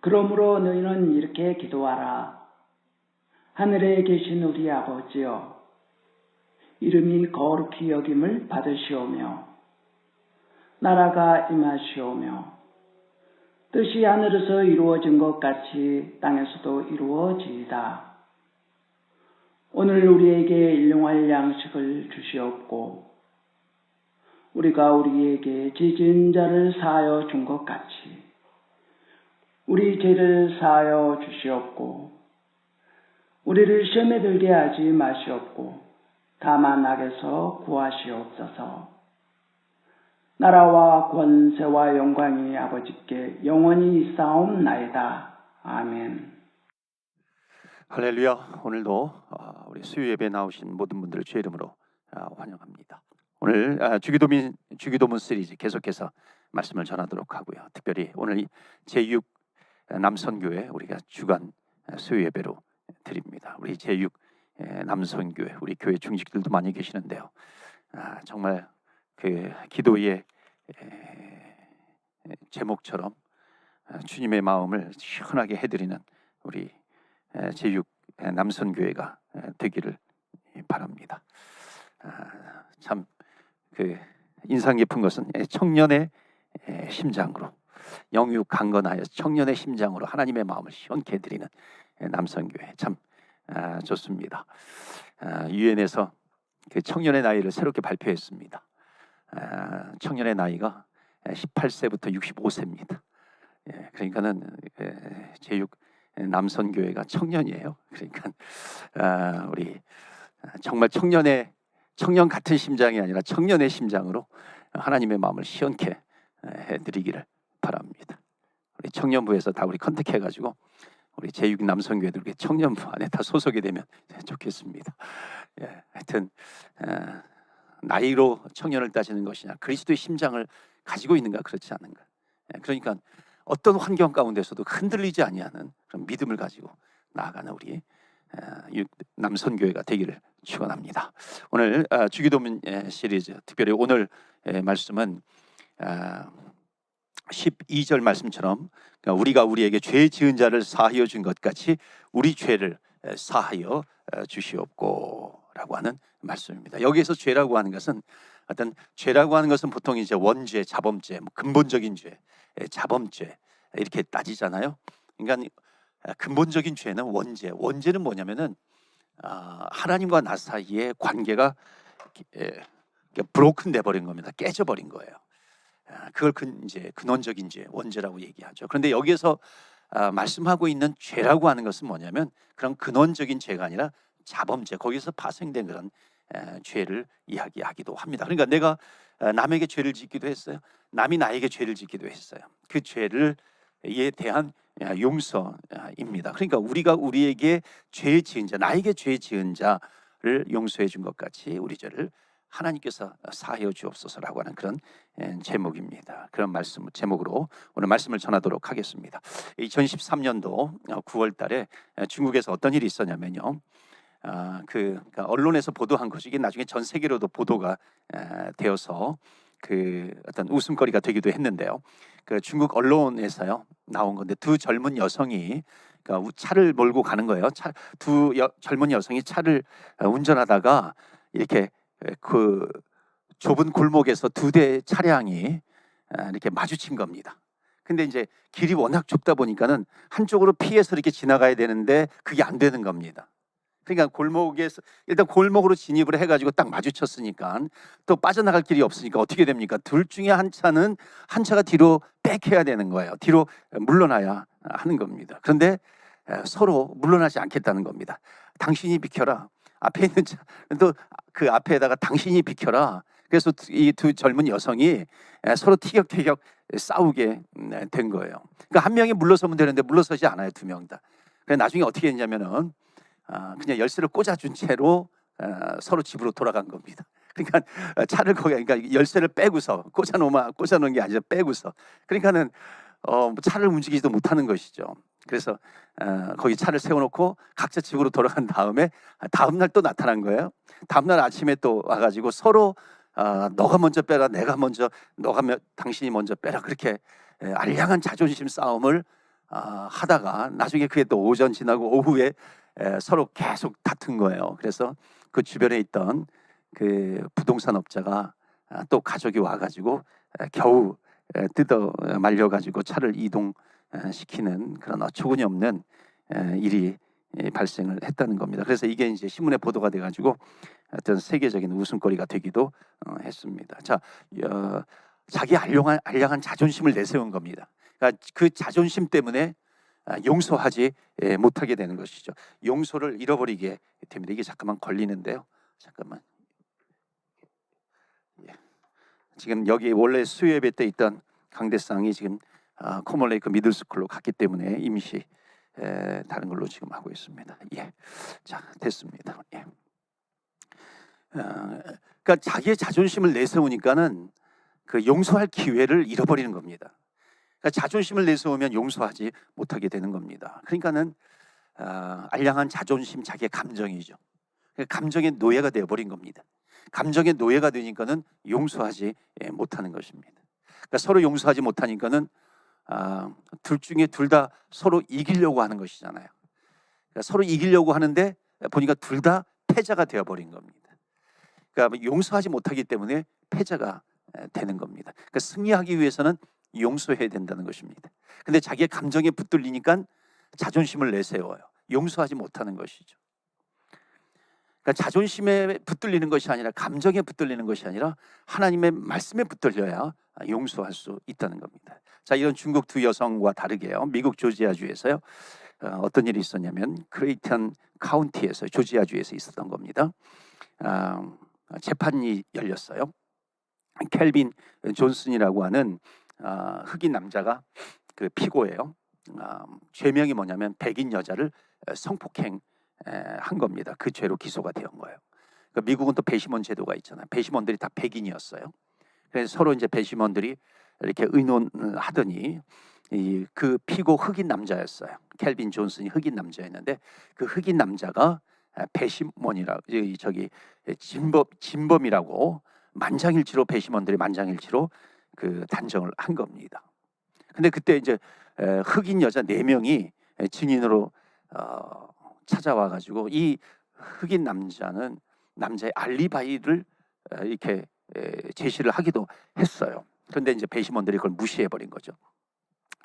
그러므로 너희는 이렇게 기도하라. 하늘에 계신 우리 아버지여, 이름이 거룩히 여김을 받으시오며 나라가 임하시오며 뜻이 하늘에서 이루어진 것 같이 땅에서도 이루어지이다. 오늘 우리에게 일용할 양식을 주시옵고 우리가 우리에게 죄진 자를 사하여 준 것 같이 우리 죄를 사하여 주시옵고 우리를 시험에 들게 하지 마시옵고 다만 악에서 구하시옵소서. 나라와 권세와 영광이 아버지께 영원히 있사옵나이다. 아멘. 할렐루야. 오늘도 우리 수요 예배에 나오신 모든 분들을 주의 이름으로 환영합니다. 오늘 주기도문 시리즈 계속해서 말씀을 전하도록 하고요. 특별히 오늘 제6 남선교회 우리가 주간 수요 예배로 드립니다. 우리 제6 남선교회 우리 교회 중직들도 많이 계시는데요. 정말 그 기도의 제목처럼 주님의 마음을 시원하게 해드리는 우리 제6 남선교회가 되기를 바랍니다. 참 그 인상 깊은 것은 청년의 심장으로 영육 강건하여 청년의 심장으로 하나님의 마음을 시원케 해드리는 남선교회 참 좋습니다. 유엔에서 그 청년의 나이를 새롭게 발표했습니다. 청년의 나이가 18세부터 65세입니다. 그러니까는 제6 남선교회가 청년이에요. 그러니까 우리 정말 청년 같은 심장이 아니라 청년의 심장으로 하나님의 마음을 시원케 해드리기를 바랍니다. 우리 청년부에서 다 우리 컨택해가지고 우리 제6 남선교회들 청년부 안에 다 소속이 되면 좋겠습니다. 하여튼 나이로 청년을 따지는 것이냐 그리스도의 심장을 가지고 있는가 그렇지 않은가. 그러니까 어떤 환경 가운데서도 흔들리지 아니하는 그런 믿음을 가지고 나아가는 우리 남선교회가 되기를 축원합니다. 오늘 주기도문 시리즈 특별히 오늘 말씀은 12절 말씀처럼 우리가 우리에게 죄 지은 자를 사하여 준 것 같이 우리 죄를 사하여 주시옵고 라고 하는 말씀입니다. 여기에서 죄라고 하는 것은 어떤 죄라고 하는 것은 보통 이제 원죄, 자범죄, 근본적인 죄, 자범죄 이렇게 따지잖아요. 그러니까 근본적인 죄는 원죄. 원죄는 뭐냐면은 하나님과 나 사이의 관계가 브로큰 돼 버린 겁니다. 깨져 버린 거예요. 그걸 이제 근원적인 죄, 원죄라고 얘기하죠. 그런데 여기에서 말씀하고 있는 죄라고 하는 것은 뭐냐면 그런 근원적인 죄가 아니라 자범죄, 거기서 파생된 그런 죄를 이야기하기도 합니다. 그러니까 내가 남에게 죄를 짓기도 했어요. 남이 나에게 죄를 짓기도 했어요. 그 죄를 에 대한 용서입니다. 그러니까 우리가 우리에게 죄 지은 자, 나에게 죄 지은 자를 용서해 준 것 같이 우리 죄를 하나님께서 사하여 주옵소서라고 하는 그런 제목입니다. 그런 말씀 제목으로 오늘 말씀을 전하도록 하겠습니다. 2013년도 9월 달에 중국에서 어떤 일이 있었냐면요. 그러니까 언론에서 보도한 것이 이게 나중에 전 세계로도 보도가 되어서 그 어떤 웃음거리가 되기도 했는데요. 그 중국 언론에서요 나온 건데 두 젊은 여성이 그러니까 차를 몰고 가는 거예요. 젊은 여성이 차를 운전하다가 이렇게 그 좁은 골목에서 두 대의 차량이 이렇게 마주친 겁니다. 근데 이제 길이 워낙 좁다 보니까는 한쪽으로 피해서 이렇게 지나가야 되는데 그게 안 되는 겁니다. 그러니까 골목에서 일단 골목으로 진입을 해가지고 딱 마주쳤으니까 또 빠져나갈 길이 없으니까 어떻게 됩니까? 둘 중에 한 차가 뒤로 백해야 되는 거예요. 뒤로 물러나야 하는 겁니다. 그런데 서로 물러나지 않겠다는 겁니다. 당신이 비켜라. 앞에 있는 차, 또 그 앞에다가 당신이 비켜라. 그래서 이 두 젊은 여성이 서로 티격태격 싸우게 된 거예요. 그러니까 한 명이 물러서면 되는데 물러서지 않아요. 두 명 다. 그래서 나중에 어떻게 했냐면은 그냥 열쇠를 꽂아준 채로 서로 집으로 돌아간 겁니다. 그러니까 차를 그러니까 열쇠를 빼고서 꽂아놓은 게 아니라 빼고서 그러니까는 차를 움직이지도 못하는 것이죠. 그래서 거기 차를 세워놓고 각자 집으로 돌아간 다음에 다음 날 또 나타난 거예요. 다음 날 아침에 또 와가지고 서로 너가 먼저 빼라, 내가 먼저, 당신이 먼저 빼라 그렇게 알량한 자존심 싸움을 하다가 나중에 그게 또 오전 지나고 오후에 서로 계속 다툰 거예요. 그래서 그 주변에 있던 그 부동산 업자가 또 가족이 와가지고 겨우 뜯어 말려가지고 차를 이동시키는 그런 어처구니 없는 일이 발생을 했다는 겁니다. 그래서 이게 이제 신문에 보도가 돼가지고 어떤 세계적인 웃음거리가 되기도 했습니다. 자, 자기 알량한 자존심을 내세운 겁니다. 그러니까 그 자존심 때문에 용서하지 못하게 되는 것이죠. 용서를 잃어버리게 됩니다. 이게 잠깐만 걸리는데요. 잠깐만. 지금 여기 원래 수요예배 때 있던 강대상이 지금 코멀레이크 미들스쿨로 갔기 때문에 임시 다른 걸로 지금 하고 있습니다. 예, 자 됐습니다. 예. 그러니까 자기의 자존심을 내세우니까는 그 용서할 기회를 잃어버리는 겁니다. 그러니까 자존심을 내세우면 용서하지 못하게 되는 겁니다. 그러니까는 알량한 자존심, 자기의 감정이죠. 감정의 노예가 되어버린 겁니다. 감정의 노예가 되니까는 용서하지 못하는 것입니다. 그러니까 서로 용서하지 못하니까는 둘 중에 둘 다 서로 이기려고 하는 것이잖아요. 그러니까 서로 이기려고 하는데 보니까 둘 다 패자가 되어버린 겁니다. 그러니까 용서하지 못하기 때문에 패자가 되는 겁니다. 그러니까 승리하기 위해서는 용서해야 된다는 것입니다. 근데 자기의 감정에 붙들리니까 자존심을 내세워요. 용서하지 못하는 것이죠. 그러니까 자존심에 붙들리는 것이 아니라 감정에 붙들리는 것이 아니라 하나님의 말씀에 붙들려야 용서할 수 있다는 겁니다. 자, 이런 중국 두 여성과 다르게요. 미국 조지아주에서요. 어떤 일이 있었냐면 크레이턴 카운티에서 조지아주에서 있었던 겁니다. 재판이 열렸어요. 켈빈 존슨이라고 하는 흑인 남자가 그 피고예요. 죄명이 뭐냐면 백인 여자를 성폭행 한 겁니다. 그 죄로 기소가 된 거예요. 그러니까 미국은 또 배심원 제도가 있잖아요. 배심원들이 다 백인이었어요. 그래서 서로 이제 배심원들이 이렇게 의논을 하더니 그 피고 흑인 남자였어요. 켈빈 존슨이 흑인 남자였는데 그 흑인 남자가 배심원이라고 저기 진범이라고 만장일치로 배심원들이 만장일치로 그 단정을 한 겁니다. 근데 그때 이제 흑인 여자 4명이 증인으로 찾아와 가지고 이 흑인 남자는 남자의 알리바이를 이렇게 제시를 하기도 했어요. 그런데 이제 배심원들이 그걸 무시해 버린 거죠.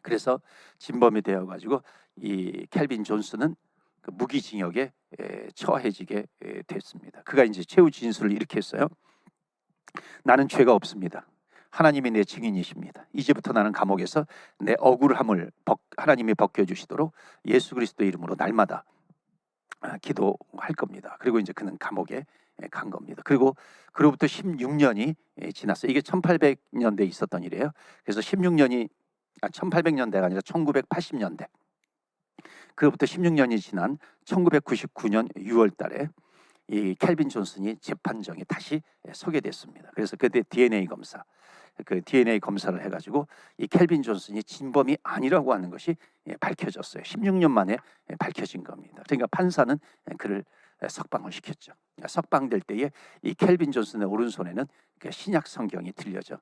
그래서 진범이 되어 가지고 이 켈빈 존슨은 그 무기징역에 처해지게 됐습니다. 그가 이제 최후 진술을 이렇게 했어요. 나는 죄가 없습니다. 하나님이 내 증인이십니다. 이제부터 나는 감옥에서 내 억울함을 하나님이 벗겨주시도록 예수 그리스도의 이름으로 날마다 기도할 겁니다. 그리고 이제 그는 감옥에 간 겁니다. 그리고 그로부터 16년이 지났어요. 이게 1800년대에 있었던 일이에요. 그래서 1800년대가 아니라 1980년대. 그로부터 16년이 지난 1999년 6월 달에 이 켈빈 존슨이 재판정에 다시 서게 됐습니다. 그래서 그때 DNA 검사를 해가지고 이 켈빈 존슨이 진범이 아니라고 하는 것이 밝혀졌어요. 16년 만에 밝혀진 겁니다. 그러니까 판사는 그를 석방을 시켰죠. 석방될 때에 이 켈빈 존슨의 오른손에는 신약 성경이 들려져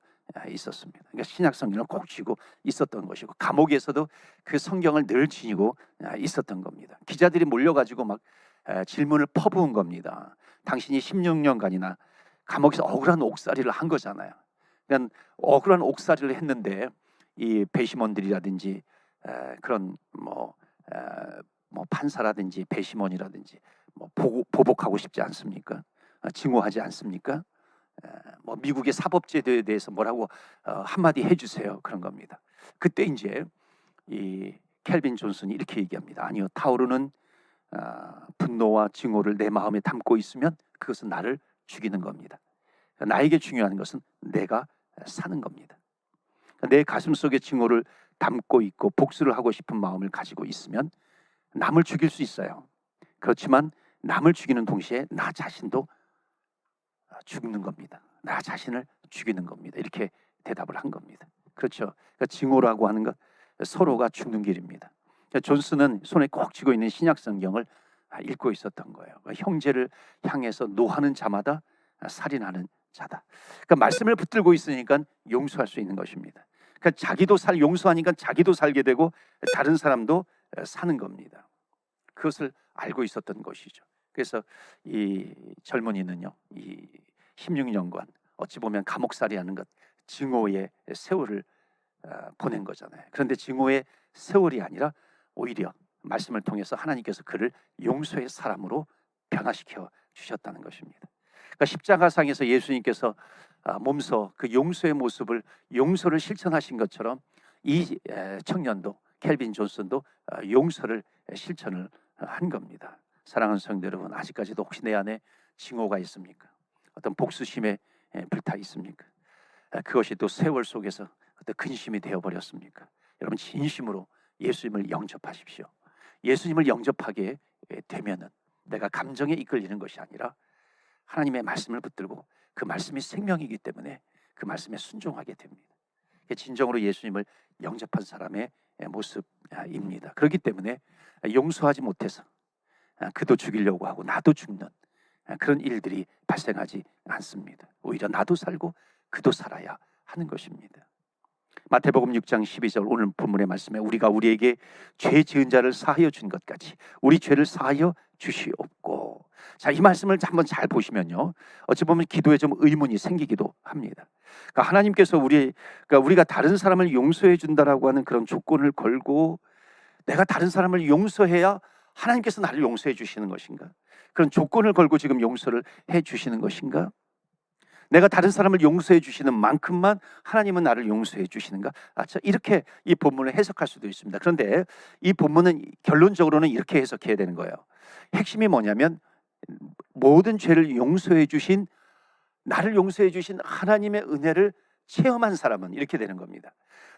있었습니다. 그러니까 신약 성경을 꼭 쥐고 있었던 것이고 감옥에서도 그 성경을 늘 지니고 있었던 겁니다. 기자들이 몰려가지고 막 질문을 퍼부은 겁니다. 당신이 16년간이나 감옥에서 억울한 옥살이를 한 거잖아요. 그러니까 억울한 옥살이를 했는데 이 배심원들이라든지 그런 뭐 판사라든지 배심원이라든지 뭐 보복하고 싶지 않습니까? 증오하지 않습니까? 뭐 미국의 사법제도에 대해서 뭐라고 한마디 해주세요. 그런 겁니다. 그때 이제 이 켈빈 존슨이 이렇게 얘기합니다. 아니요, 타오르는 분노와 증오를 내 마음에 담고 있으면 그것은 나를 죽이는 겁니다. 나에게 중요한 것은 내가 사는 겁니다. 내 가슴 속에 증오를 담고 있고 복수를 하고 싶은 마음을 가지고 있으면 남을 죽일 수 있어요. 그렇지만 남을 죽이는 동시에 나 자신도 죽는 겁니다. 나 자신을 죽이는 겁니다. 이렇게 대답을 한 겁니다. 그렇죠. 그러니까 증오라고 하는 것 서로가 죽는 길입니다. 존슨은 손에 꼭 쥐고 있는 신약 성경을 읽고 있었던 거예요. 형제를 향해서 노하는 자마다 살인하는 자다. 그러니까 말씀을 붙들고 있으니까 용서할 수 있는 것입니다. 그러니까 용서하니까 자기도 살게 되고 다른 사람도 사는 겁니다. 그것을 알고 있었던 것이죠. 그래서 이 젊은이는요, 이 16년간 어찌 보면 감옥살이하는 것, 증오의 세월을 보낸 거잖아요. 그런데 증오의 세월이 아니라 오히려 말씀을 통해서 하나님께서 그를 용서의 사람으로 변화시켜 주셨다는 것입니다. 그러니까 십자가상에서 예수님께서 몸소 그 용서의 용서를 실천하신 것처럼 이 청년도 켈빈 존슨도 용서를 실천을 한 겁니다. 사랑하는 성도 여러분, 아직까지도 혹시 내 안에 증오가 있습니까? 어떤 복수심에 불타 있습니까? 그것이 또 세월 속에서 어떤 근심이 되어버렸습니까? 여러분, 진심으로 예수님을 영접하십시오. 예수님을 영접하게 되면은 내가 감정에 이끌리는 것이 아니라 하나님의 말씀을 붙들고 그 말씀이 생명이기 때문에 그 말씀에 순종하게 됩니다. 진정으로 예수님을 영접한 사람의 모습입니다. 그렇기 때문에 용서하지 못해서 그도 죽이려고 하고 나도 죽는 그런 일들이 발생하지 않습니다. 오히려 나도 살고 그도 살아야 하는 것입니다. 마태복음 6장 12절 오늘 본문의 말씀에 우리가 우리에게 죄 지은 자를 사하여 준 것 같이 우리 죄를 사하여 주시옵고. 자, 이 말씀을 한번 잘 보시면요, 어찌 보면 기도에 좀 의문이 생기기도 합니다. 그러니까 하나님께서 우리가 다른 사람을 용서해 준다라고 하는 그런 조건을 걸고 내가 다른 사람을 용서해야 하나님께서 나를 용서해 주시는 것인가? 그런 조건을 걸고 지금 용서를 해 주시는 것인가? 내가 다른 사람을 용서해 주시는 만큼만 하나님은 나를 용서해 주시는가? 이렇게 이 본문을 해석할 수도 있습니다. 그런데 이 본문은 결론적으로는 이렇게 해석해야 되는 거예요. 핵심이 뭐냐면 모든 죄를 용서해 주신, 나를 용서해 주신 하나님의 은혜를 체험한 사람은 이렇게 되는 겁니다.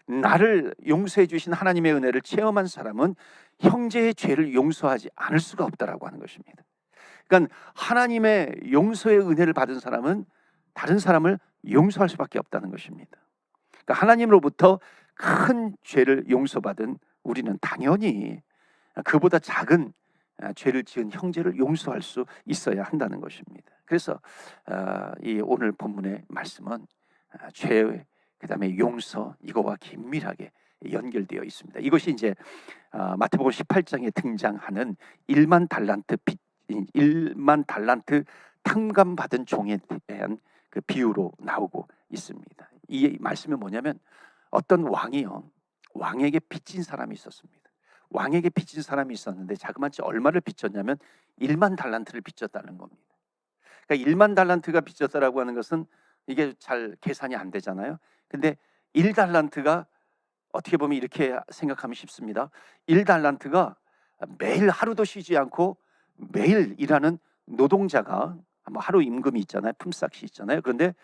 나를 용서해 주신 하나님의 은혜를 체험한 사람은 형제의 죄를 용서하지 않을 수가 없다라고 하는 것입니다. 그러니까 하나님의 용서의 은혜를 받은 사람은 다른 사람을 용서할 수밖에 없다는 것입니다. 그러니까 하나님으로부터 큰 죄를 용서받은 우리는 당연히 그보다 작은 죄를 지은 형제를 용서할 수 있어야 한다는 것입니다. 그래서 이 오늘 본문의 말씀은 죄, 그다음에 용서, 이거와 긴밀하게 연결되어 있습니다. 이것이 이제 마태복음 18장에 등장하는 1만 달란트 탕감받은 종에 대한 그 비유로 나오고 있습니다. 이 말씀이 뭐냐면 어떤 왕에게 빚진 사람이 있었습니다. 왕에게 빚진 사람이 있었는데 자그마치 얼마를 빚졌냐면 1만 달란트를 빚졌다는 겁니다. 그러니까 1만 달란트가 빚졌다라고 하는 것은 이게 잘 계산이 안 되잖아요. 근데 1달란트가 어떻게 보면 이렇게 생각하면 쉽습니다. 1달란트가 매일 하루도 쉬지 않고 매일 일하는 노동자가 하루 임금이 있잖아요. 품삯이 있잖아요. 그런데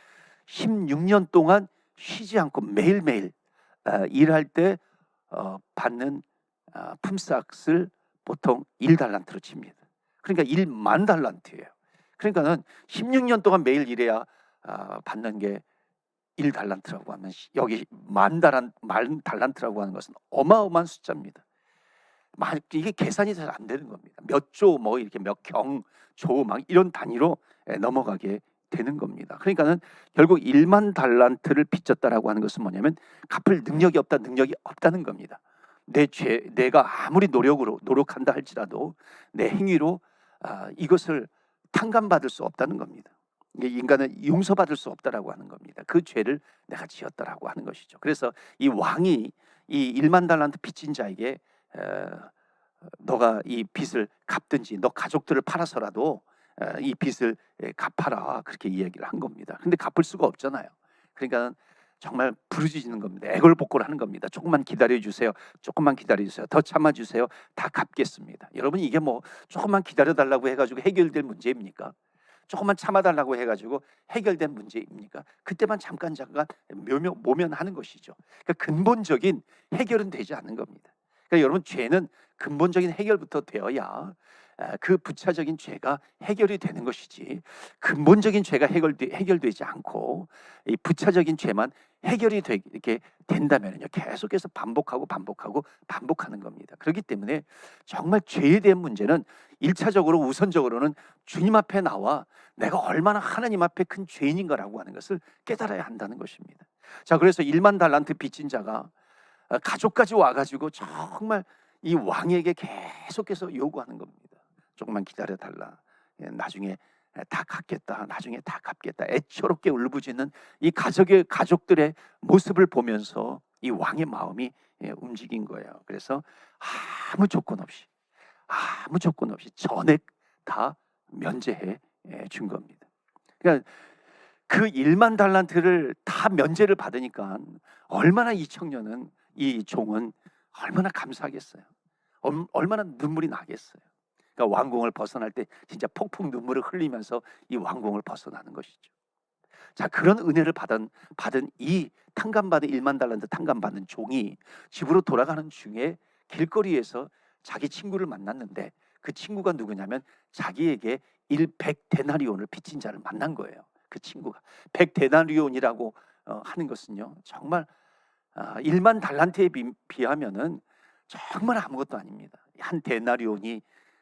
16년 동안 쉬지 않고 매일매일 일할 때 받는 품삯을 보통 1달란트로 칩니다. 그러니까 1만 달란트예요. 그러니까는 16년 동안 매일 일해야 받는 게 1달란트라고 하면 여기 만 달란트라고 하는 것은 어마어마한 숫자입니다. 이게 계산이 잘 안 되는 겁니다. 몇 조 이렇게 몇 경조 이런 단위로 넘어가게 되는 겁니다. 그러니까는 결국 1만 달란트를 빚졌다라고 하는 것은 뭐냐면 갚을 능력이 없다는 겁니다. 내가 아무리 노력한다 할지라도 내 행위로 이것을 탕감받을 수 없다는 겁니다. 인간은 용서받을 수 없다라고 하는 겁니다. 그 죄를 내가 지었다라고 하는 것이죠. 그래서 이 왕이 이 1만 달란트 빚진 자에게 너가 이 빚을 갚든지 너 가족들을 팔아서라도 이 빚을 갚아라, 그렇게 이야기를 한 겁니다. 근데 갚을 수가 없잖아요. 그러니까 정말 부르짖는 겁니다. 애걸복걸 하는 겁니다. 조금만 기다려주세요. 조금만 기다려주세요. 더 참아주세요. 다 갚겠습니다. 여러분, 이게 조금만 기다려달라고 해가지고 해결될 문제입니까? 조금만 참아달라고 해가지고 해결된 문제입니까? 그때만 잠깐 모면하는 것이죠. 그러니까 근본적인 해결은 되지 않는 겁니다. 그러니까 여러분, 죄는 근본적인 해결부터 되어야 그 부차적인 죄가 해결이 되는 것이지 근본적인 죄가 해결되지 않고 이 부차적인 죄만 해결이 되게 된다면요 계속해서 반복하는 겁니다. 그렇기 때문에 정말 죄에 대한 문제는 1차적으로 우선적으로는 주님 앞에 나와 내가 얼마나 하나님 앞에 큰 죄인인가라고 하는 것을 깨달아야 한다는 것입니다. 자, 그래서 1만 달란트 빚진 자가 가족까지 와가지고 정말 이 왕에게 계속해서 요구하는 겁니다. 조금만 기다려 달라. 나중에 다 갚겠다. 나중에 다 갚겠다. 애처롭게 울부짖는 이 가족들의 모습을 보면서 이 왕의 마음이 움직인 거예요. 그래서 아무 조건 없이 전액 다 면제해 준 겁니다. 그러니까 그 1만 달란트를 다 면제를 받으니까 얼마나 이 청년은, 이 종은 얼마나 감사하겠어요. 얼마나 눈물이 나겠어요. 그러니까 왕궁을 벗어날 때 진짜 폭풍 눈물을 흘리면서 이 왕궁을 벗어나는 것이죠. 자, 그런 은혜를 받은 이 1만 달란트 탕감받은 종이 집으로 돌아가는 중에 길거리에서 자기 친구를 만났는데 그 친구가 누구냐면 자기에게 100데나리온을 빚진 자를 만난 거예요. 그 친구가 100데나리온이라고 하는 것은요 정말 1만 달란트에 비하면은 정말 아무것도 아닙니다. 한 데나리온이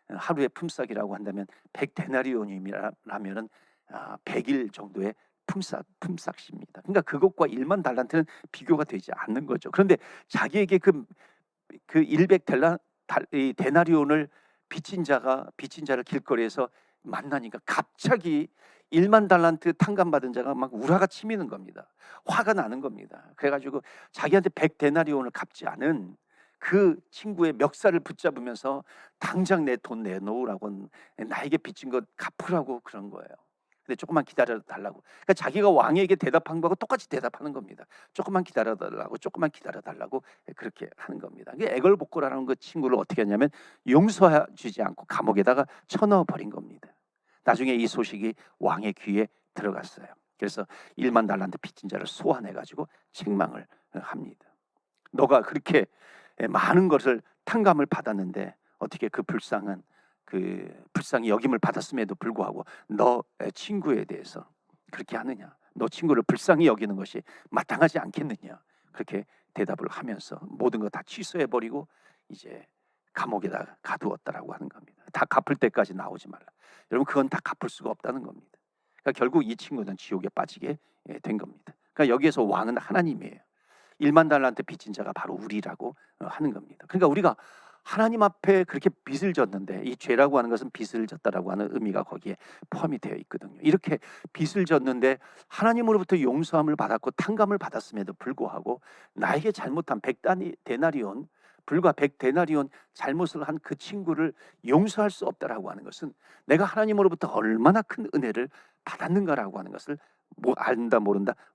하루의 품삯이라고 한다면 100데나리온이라면은 100일 정도의 품삯입니다. 그러니까 그것과 1만 달란트는 비교가 되지 않는 거죠. 그런데 자기에게 그 100데나리온을 빚진 자를 길거리에서 만나니까 갑자기 1만 달란트 탕감받은 자가 막 우라가 치미는 겁니다. 화가 나는 겁니다. 그래가지고 자기한테 100데나리온을 갚지 않은 그 친구의 멱살을 붙잡으면서 당장 내 돈 내놓으라고, 나에게 빚진 것 갚으라고 그런 거예요. 근데 조금만 기다려 달라고. 그러니까 자기가 왕에게 대답한 거하고 똑같이 대답하는 겁니다. 조금만 기다려 달라고 그렇게 하는 겁니다. 애걸복걸하는 그 친구를 어떻게 했냐면 용서해주지 않고 감옥에다가 쳐넣어 버린 겁니다. 나중에 이 소식이 왕의 귀에 들어갔어요. 그래서 1만 달란트 빚진 자를 소환해 가지고 책망을 합니다. 너가 그렇게 많은 것을 탕감을 받았는데 어떻게 그 불쌍히 여김을 받았음에도 불구하고 너 친구에 대해서 그렇게 하느냐? 너 친구를 불쌍히 여기는 것이 마땅하지 않겠느냐? 그렇게 대답을 하면서 모든 거 다 취소해 버리고 이제 감옥에다 가두었다라고 하는 겁니다. 다 갚을 때까지 나오지 말라. 여러분, 그건 다 갚을 수가 없다는 겁니다. 그러니까 결국 이 친구는 지옥에 빠지게 된 겁니다. 그러니까 여기에서 왕은 하나님이에요. 1만 달란트 빚진 자가 바로 우리라고 하는 겁니다. 그러니까 우리가 하나님 앞에 그렇게 빚을 졌는데, 이 죄라고 하는 것은 빚을 졌다라고 하는 의미가 거기에 포함이 되어 있거든요. 이렇게 빚을 졌는데 하나님으로부터 용서함을 받았고 탕감을 받았음에도 불구하고 나에게 잘못한 100데나리온, 불과 100데나리온 잘못을 한 그 친구를 용서할 수 없다라고 하는 것은 내가 하나님으로부터 얼마나 큰 은혜를 받았는가라고 하는 것을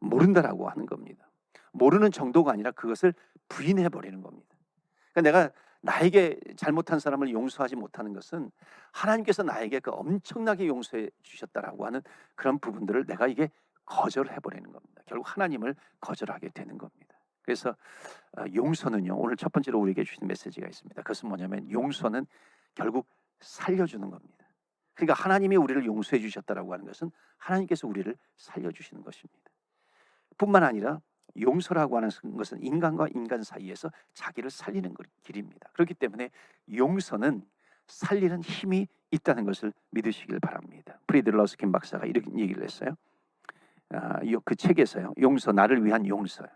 모른다라고 하는 겁니다. 모르는 정도가 아니라 그것을 부인해 버리는 겁니다. 그러니까 내가 나에게 잘못한 사람을 용서하지 못하는 것은 하나님께서 나에게 그 엄청나게 용서해 주셨다라고 하는 그런 부분들을 내가 이게 거절해 버리는 겁니다. 결국 하나님을 거절하게 되는 겁니다. 그래서 용서는요, 오늘 첫 번째로 우리에게 주신 메시지가 있습니다. 그것은 뭐냐면 용서는 결국 살려주는 겁니다. 그러니까 하나님이 우리를 용서해 주셨다라고 하는 것은 하나님께서 우리를 살려주시는 것입니다. 뿐만 아니라 용서라고 하는 것은 인간과 인간 사이에서 자기를 살리는 길입니다. 그렇기 때문에 용서는 살리는 힘이 있다는 것을 믿으시길 바랍니다. 프리드 러스킨 박사가 이런 얘기를 했어요. 그 책에서요, 용서, 나를 위한 용서요,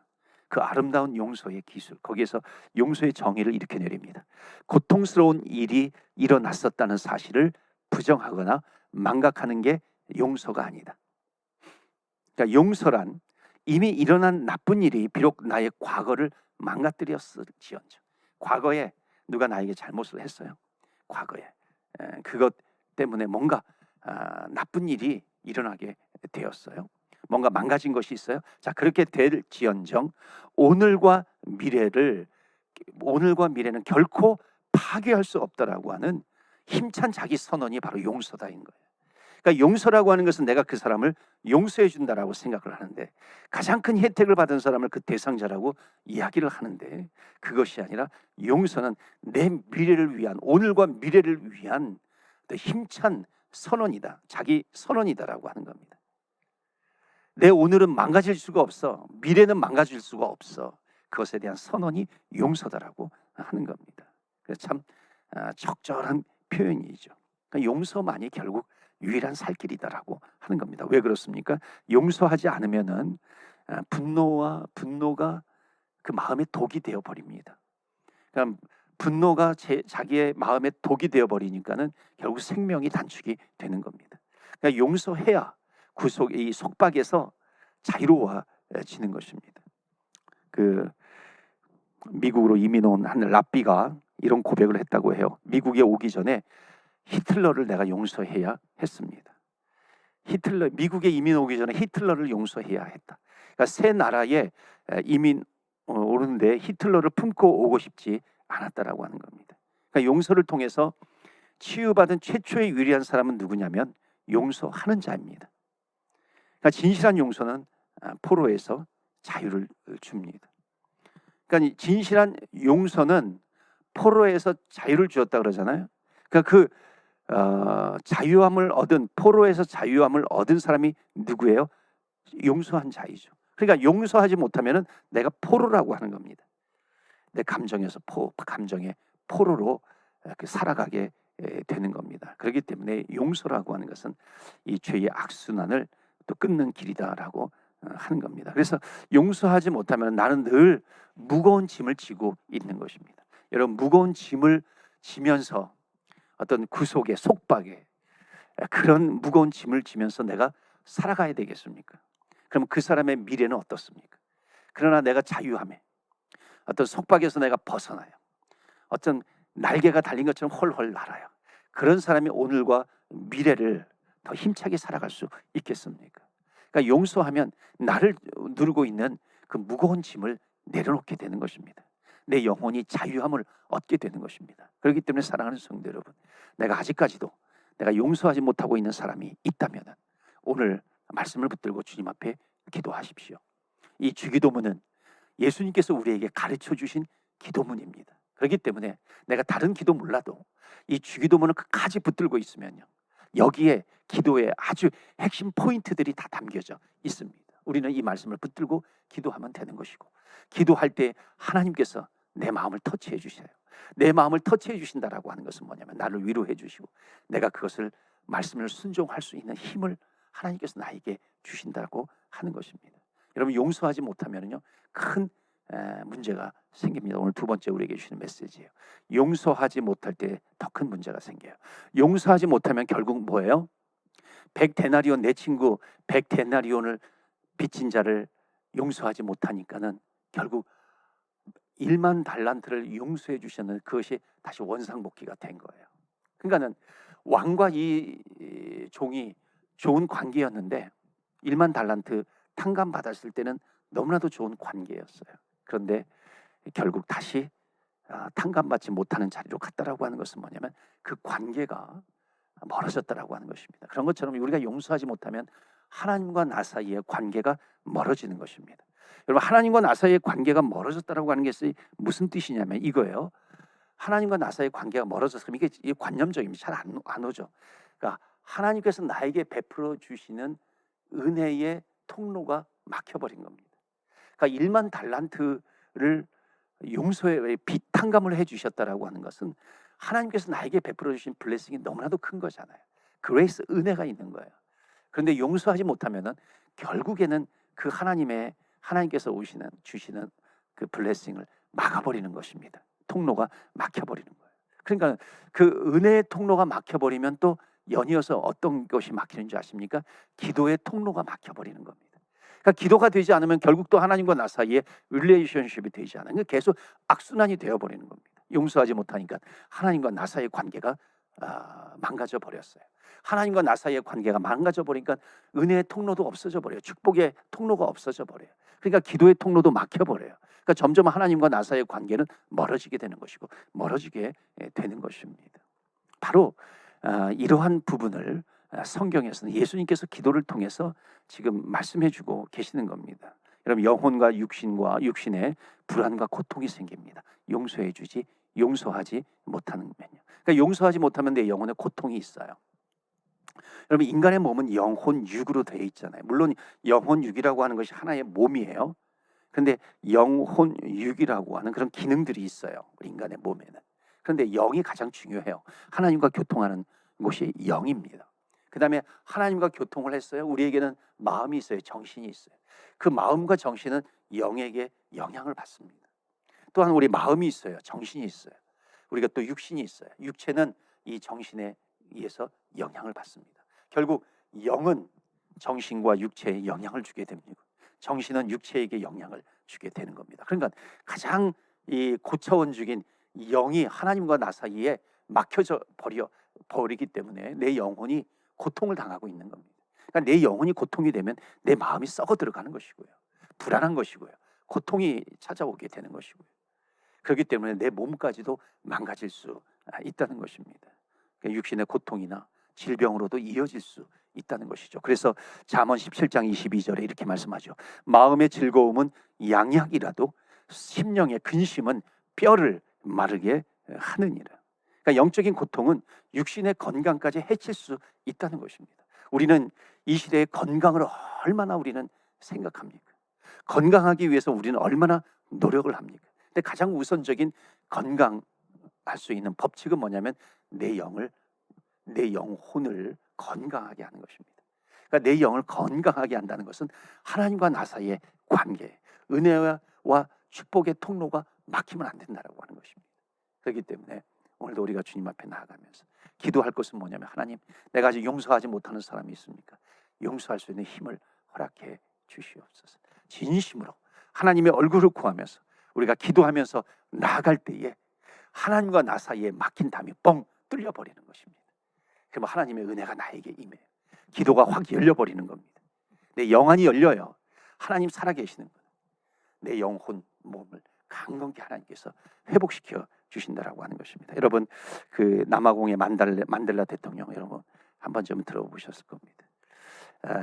그 아름다운 용서의 기술, 거기에서 용서의 정의를 이렇게 내립니다. 고통스러운 일이 일어났었다는 사실을 부정하거나 망각하는 게 용서가 아니다. 그러니까 용서란 이미 일어난 나쁜 일이 비록 나의 과거를 망가뜨렸을지언정, 과거에 누가 나에게 잘못을 했어요. 과거에 그것 때문에 뭔가 나쁜 일이 일어나게 되었어요. 뭔가 망가진 것이 있어요. 자, 그렇게 될지언정 오늘과 미래는 결코 파괴할 수 없다라고 하는 힘찬 자기 선언이 바로 용서다인 거예요. 그러니까 용서라고 하는 것은 내가 그 사람을 용서해 준다라고 생각을 하는데, 가장 큰 혜택을 받은 사람을 그 대상자라고 이야기를 하는데, 그것이 아니라 용서는 내 미래를 위한, 오늘과 미래를 위한 또 힘찬 선언이다. 자기 선언이다라고 하는 겁니다. 내 오늘은 망가질 수가 없어. 미래는 망가질 수가 없어. 그것에 대한 선언이 용서다라고 하는 겁니다. 그래서 참 적절한 표현이죠. 그러니까 용서만이 결국 유일한 살 길이다라고 하는 겁니다. 왜 그렇습니까? 용서하지 않으면은 분노가 그 마음의 독이 되어 버립니다. 그러니까 분노가 자기의 마음에 독이 되어 버리니까는 결국 생명이 단축이 되는 겁니다. 그러니까 용서해야 이 속박에서 자유로워지는 것입니다. 그 미국으로 이민 온 한 랍비가 이런 고백을 했다고 해요. 미국에 오기 전에 히틀러를 내가 용서해야 했습니다. 미국에 이민 오기 전에 히틀러를 용서해야 했다. 그러니까 새 나라에 이민 오는데 히틀러를 품고 오고 싶지 않았다라고 하는 겁니다. 그러니까 용서를 통해서 치유받은 최초의 유일한 사람은 누구냐면 용서하는 자입니다. 그러니까 진실한 용서는 포로에서 자유를 줍니다. 그러니까 진실한 용서는 포로에서 자유를 주었다 그러잖아요. 그러니까 자유함을 얻은 포로에서 자유함을 얻은 사람이 누구예요? 용서한 자이죠. 그러니까 용서하지 못하면은 내가 포로라고 하는 겁니다. 내 감정에서 감정의 포로로 살아가게 되는 겁니다. 그렇기 때문에 용서라고 하는 것은 이 죄의 악순환을 또 끊는 길이다라고 하는 겁니다. 그래서 용서하지 못하면 나는 늘 무거운 짐을 지고 있는 것입니다. 여러분, 무거운 짐을 지면서 어떤 구속의 속박에 그런 무거운 짐을 지면서 내가 살아가야 되겠습니까? 그럼 그 사람의 미래는 어떻습니까? 그러나 내가 자유함에 어떤 속박에서 내가 벗어나요. 어떤 날개가 달린 것처럼 헐헐 날아요. 그런 사람이 오늘과 미래를 더 힘차게 살아갈 수 있겠습니까? 그러니까 용서하면 나를 누르고 있는 그 무거운 짐을 내려놓게 되는 것입니다. 내 영혼이 자유함을 얻게 되는 것입니다. 그렇기 때문에 사랑하는 성도 여러분, 내가 아직까지도 내가 용서하지 못하고 있는 사람이 있다면 오늘 말씀을 붙들고 주님 앞에 기도하십시오. 이 주기도문은 예수님께서 우리에게 가르쳐 주신 기도문입니다. 그렇기 때문에 내가 다른 기도 몰라도 이 주기도문을 끝까지 붙들고 있으면요, 여기에 기도의 아주 핵심 포인트들이 다 담겨져 있습니다. 우리는 이 말씀을 붙들고 기도하면 되는 것이고, 기도할 때 하나님께서 내 마음을 터치해 주셔요. 내 마음을 터치해 주신다라고 하는 것은 뭐냐면 나를 위로해 주시고 내가 그것을 말씀을 순종할 수 있는 힘을 하나님께서 나에게 주신다고 하는 것입니다. 여러분, 용서하지 못하면요 큰 문제가 생깁니다. 오늘 두 번째 우리에게 주시는 메시지예요. 용서하지 못할 때 더 큰 문제가 생겨요. 용서하지 못하면 결국 뭐예요? 100데나리온, 내 친구 100데나리온을 빚진 자를 용서하지 못하니까는 결국 1만 달란트를 용서해 주셨는 그것이 다시 원상복귀가 된 거예요. 그러니까는 왕과 이 종이 좋은 관계였는데 1만 달란트 탕감 받았을 때는 너무나도 좋은 관계였어요. 그런데 결국 다시 탕감받지 못하는 자리로 갔다라고 하는 것은 뭐냐면 그 관계가 멀어졌다라고 하는 것입니다. 그런 것처럼 우리가 용서하지 못하면 하나님과 나 사이의 관계가 멀어지는 것입니다. 여러분, 하나님과 나 사이의 관계가 멀어졌다라고 하는 것이 무슨 뜻이냐면 이거예요. 하나님과 나 사이의 관계가 멀어졌으면 이게 관념적입니다. 잘 안 오죠. 그러니까 하나님께서 나에게 베풀어 주시는 은혜의 통로가 막혀버린 겁니다. 그러니까 1만 달란트를 용서의 빚 탕감을 해주셨다라고 하는 것은 하나님께서 나에게 베풀어 주신 블레싱이 너무나도 큰 거잖아요. 그레이스, 은혜가 있는 거예요. 그런데 용서하지 못하면은 결국에는 그 하나님께서 주시는 그 블레싱을 막아버리는 것입니다. 통로가 막혀버리는 거예요. 그러니까 그 은혜의 통로가 막혀버리면 또 연이어서 어떤 것이 막히는 줄 아십니까? 기도의 통로가 막혀버리는 겁니다. 그러니까 기도가 되지 않으면 결국 또 하나님과 나 사이에 릴레이션십이 되지 않아요. 계속 악순환이 되어버리는 겁니다. 용서하지 못하니까 하나님과 나 사이의 관계가 망가져 버렸어요. 하나님과 나 사이의 관계가 망가져 버리니까 은혜의 통로도 없어져 버려요. 축복의 통로가 없어져 버려요. 그러니까 기도의 통로도 막혀 버려요. 그러니까 점점 하나님과 나 사이의 관계는 멀어지게 되는 것이고 멀어지게 되는 것입니다. 바로 이러한 부분을 성경에서는 예수님께서 기도를 통해서 지금 말씀해주고 계시는 겁니다. 여러분, 영혼과 육신의 불안과 고통이 생깁니다. 용서해주지 용서하지 못하는 면이요. 그러니까 용서하지 못하면 내 영혼에 고통이 있어요. 여러분, 인간의 몸은 영혼 육으로 되어 있잖아요. 물론 영혼 육이라고 하는 것이 하나의 몸이에요. 그런데 영혼 육이라고 하는 그런 기능들이 있어요, 우리 인간의 몸에는. 그런데 영이 가장 중요해요. 하나님과 교통하는 곳이 영입니다. 그 다음에 하나님과 교통을 했어요. 우리에게는 마음이 있어요. 정신이 있어요. 그 마음과 정신은 영에게 영향을 받습니다. 또한 우리 마음이 있어요. 정신이 있어요. 우리가 또 육신이 있어요. 육체는 이 정신에 의해서 영향을 받습니다. 결국 영은 정신과 육체에 영향을 주게 됩니다. 정신은 육체에게 영향을 주게 되는 겁니다. 그러니까 가장 이 고차원적인 영이 하나님과 나 사이에 막혀져 버리기 때문에 내 영혼이 고통을 당하고 있는 겁니다. 그러니까 내 영혼이 고통이 되면 내 마음이 썩어 들어가는 것이고요. 불안한 것이고요. 고통이 찾아오게 되는 것이고요. 그렇기 때문에 내 몸까지도 망가질 수 있다는 것입니다. 그러니까 육신의 고통이나 질병으로도 이어질 수 있다는 것이죠. 그래서 잠언 17장 22절에 이렇게 말씀하죠. 마음의 즐거움은 양약이라도 심령의 근심은 뼈를 마르게 하느니라. 그러니까 영적인 고통은 육신의 건강까지 해칠 수 있다는 것입니다. 우리는 이 시대의 건강을 얼마나 우리는 생각합니까? 건강하기 위해서 우리는 얼마나 노력을 합니까? 근데 가장 우선적인 건강할 수 있는 법칙은 뭐냐면 내 영혼을 건강하게 하는 것입니다. 그러니까 내 영을 건강하게 한다는 것은 하나님과 나 사이의 관계, 은혜와 축복의 통로가 막히면 안 된다라고 하는 것입니다. 그렇기 때문에 오늘도 우리가 주님 앞에 나아가면서 기도할 것은 뭐냐면, 하나님, 내가 아직 용서하지 못하는 사람이 있습니까? 용서할 수 있는 힘을 허락해 주시옵소서. 진심으로 하나님의 얼굴을 구하면서 우리가 기도하면서 나아갈 때에 하나님과 나 사이에 막힌 담이 뻥 뚫려버리는 것입니다. 그러면 하나님의 은혜가 나에게 임해요. 기도가 확 열려버리는 겁니다. 내 영안이 열려요. 하나님 살아계시는 거예요. 내 영혼, 몸을 강건케 하나님께서 회복시켜 주신다라고 하는 것입니다. 여러분, 그 남아공의 만델라 대통령, 여러분 한 번쯤 들어보셨을 겁니다.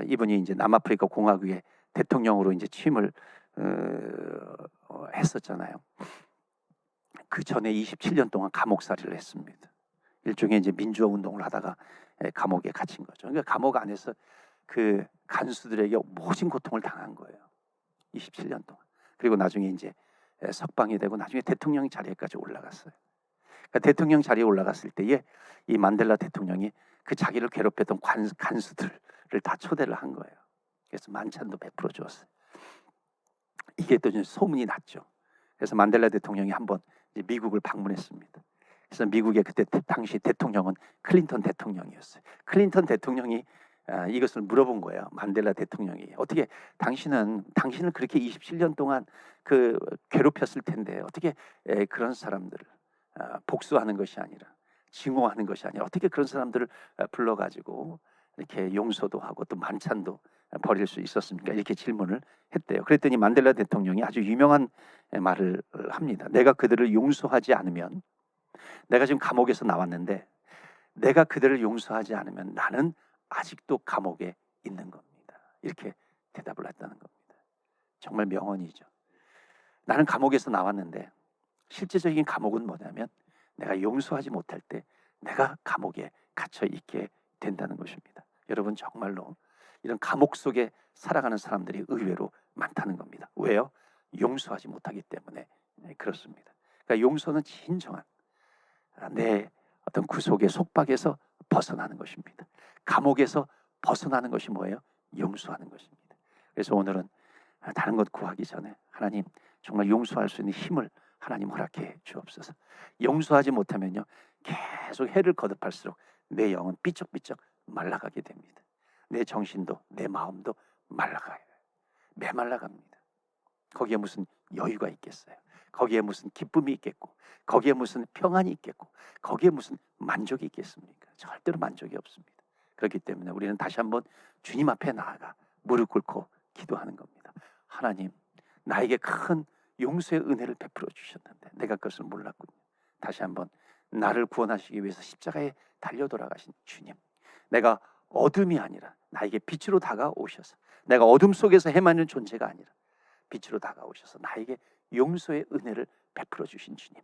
이분이 이제 남아프리카 공화국의 대통령으로 이제 취임을 했었잖아요. 그 전에 27년 동안 감옥살이를 했습니다. 일종의 이제 민주화 운동을 하다가 감옥에 갇힌 거죠. 그러니까 감옥 안에서 그 간수들에게 모진 고통을 당한 거예요. 27년 동안. 그리고 나중에 이제 석방이 되고 나중에 대통령 자리에까지 올라갔어요. 그러니까 대통령 자리에 올라갔을 때에 이 만델라 대통령이 그 자기를 괴롭혔던 간수들을 다 초대를 한 거예요. 그래서 만찬도 베풀어 주었어요. 이게 또 소문이 났죠. 그래서 만델라 대통령이 한번 미국을 방문했습니다. 그래서 미국의 그때 당시 대통령은 클린턴 대통령이었어요. 클린턴 대통령이 이것을 물어본 거예요. 만델라 대통령이, 어떻게 당신을 그렇게 27년 동안 그 괴롭혔을 텐데 어떻게 그런 사람들을 복수하는 것이 아니라 증오하는 것이 아니라 어떻게 그런 사람들을 불러가지고 이렇게 용서도 하고 또 만찬도 벌일 수 있었습니까? 이렇게 질문을 했대요. 그랬더니 만델라 대통령이 아주 유명한 말을 합니다. 내가 그들을 용서하지 않으면, 내가 지금 감옥에서 나왔는데 내가 그들을 용서하지 않으면 나는 아직도 감옥에 있는 겁니다. 이렇게 대답을 했다는 겁니다. 정말 명언이죠. 나는 감옥에서 나왔는데 실제적인 감옥은 뭐냐면 내가 용서하지 못할 때 내가 감옥에 갇혀 있게 된다는 것입니다. 여러분, 정말로 이런 감옥 속에 살아가는 사람들이 의외로 많다는 겁니다. 왜요? 용서하지 못하기 때문에 그렇습니다. 그러니까 용서는 진정한 내 어떤 구속의 속박에서 벗어나는 것입니다. 감옥에서 벗어나는 것이 뭐예요? 용서하는 것입니다. 그래서 오늘은 다른 것 구하기 전에 하나님, 정말 용서할 수 있는 힘을 하나님 허락해 주옵소서. 용서하지 못하면요, 계속 해를 거듭할수록 내 영은 삐쩍삐쩍 말라가게 됩니다. 내 정신도 내 마음도 말라가요. 메말라갑니다. 거기에 무슨 여유가 있겠어요? 거기에 무슨 기쁨이 있겠고, 거기에 무슨 평안이 있겠고, 거기에 무슨 만족이 있겠습니까? 절대로 만족이 없습니다. 그렇기 때문에 우리는 다시 한번 주님 앞에 나아가 무릎 꿇고 기도하는 겁니다. 하나님, 나에게 큰 용서의 은혜를 베풀어 주셨는데 내가 그것을 몰랐군요. 다시 한번 나를 구원하시기 위해서 십자가에 달려 돌아가신 주님, 내가 어둠이 아니라 나에게 빛으로 다가오셔서, 내가 어둠 속에서 헤매는 존재가 아니라 빛으로 다가오셔서 나에게 용서의 은혜를 베풀어 주신 주님,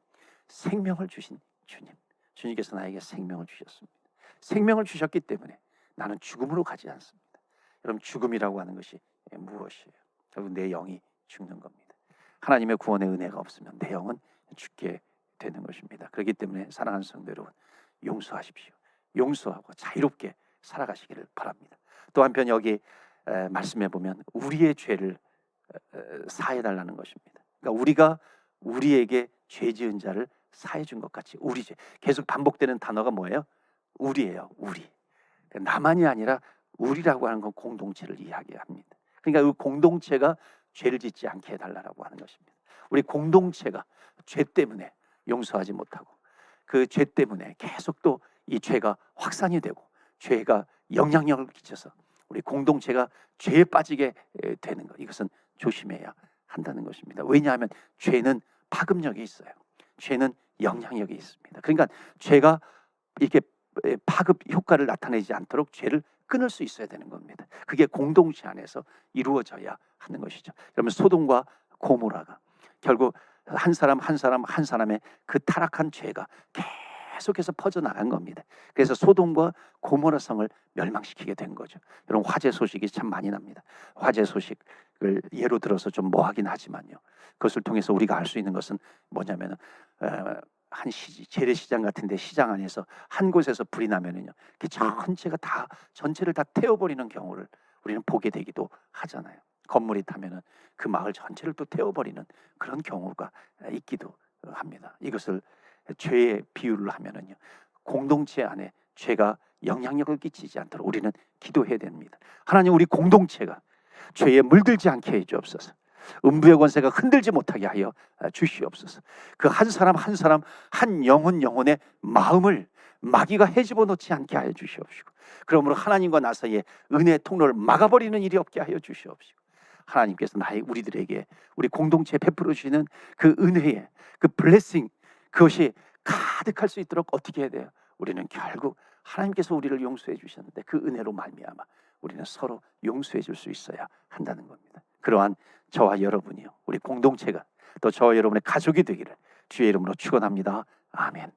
생명을 주신 주님. 주님께서 나에게 생명을 주셨습니다. 생명을 주셨기 때문에 나는 죽음으로 가지 않습니다. 여러분, 죽음이라고 하는 것이 무엇이에요? 결국 내 영이 죽는 겁니다. 하나님의 구원의 은혜가 없으면 내 영은 죽게 되는 것입니다. 그렇기 때문에 사랑하는 성도 여러분, 용서하십시오. 용서하고 자유롭게 살아가시기를 바랍니다. 또 한편 여기 말씀해 보면 우리의 죄를 사해달라는 것입니다. 그러니까 우리가 우리에게 죄 지은 자를 사해 준 것 같이, 우리 죄, 계속 반복되는 단어가 뭐예요? 우리예요. 우리. 나만이 아니라 우리라고 하는 건 공동체를 이야기합니다. 그러니까 이 공동체가 죄를 짓지 않게 해달라고 하는 것입니다. 우리 공동체가 죄 때문에 용서하지 못하고 그 죄 때문에 계속 또 이 죄가 확산이 되고 죄가 영향력을 끼쳐서 우리 공동체가 죄에 빠지게 되는 것, 이것은 조심해야 한다는 것입니다. 왜냐하면 죄는 파급력이 있어요. 죄는 영향력이 있습니다. 그러니까 죄가 이렇게 파급 효과를 나타내지 않도록 죄를 끊을 수 있어야 되는 겁니다. 그게 공동체 안에서 이루어져야 하는 것이죠. 여러분, 소돔과 고모라가 결국 한 사람의 그 타락한 죄가 계속해서 퍼져나간 겁니다. 그래서 소돔과 고모라 성을 멸망시키게 된 거죠. 여러분, 화재 소식이 참 많이 납니다. 화재 소식을 예로 들어서 좀 뭐하긴 하지만요, 그것을 통해서 우리가 알 수 있는 것은 뭐냐면 한 재래시장 같은데 시장 안에서 한 곳에서 불이 나면은요, 그 전체를 다 태워버리는 경우를 우리는 보게 되기도 하잖아요. 건물이 타면은 그 마을 전체를 또 태워버리는 그런 경우가 있기도 합니다. 이것을 죄의 비유를 하면은요, 공동체 안에 죄가 영향력을 끼치지 않도록 우리는 기도해야 됩니다. 하나님, 우리 공동체가 죄에 물들지 않게 해 주옵소서. 음부의 권세가 흔들지 못하게 하여 주시옵소서. 그 한 사람 한 영혼의 마음을 마귀가 헤집어 놓지 않게 하여 주시옵시고, 그러므로 하나님과 나 사이에 은혜의 통로를 막아버리는 일이 없게 하여 주시옵시고, 하나님께서 우리들에게 우리 공동체에 베풀어 주시는 그 은혜의 그 블레싱, 그것이 가득할 수 있도록 어떻게 해야 돼요? 우리는 결국 하나님께서 우리를 용서해 주셨는데 그 은혜로 말미암아 우리는 서로 용서해 줄 수 있어야 한다는 겁니다. 그러한 저와 여러분이요, 우리 공동체가 또 저와 여러분의 가족이 되기를 주의 이름으로 축원합니다. 아멘.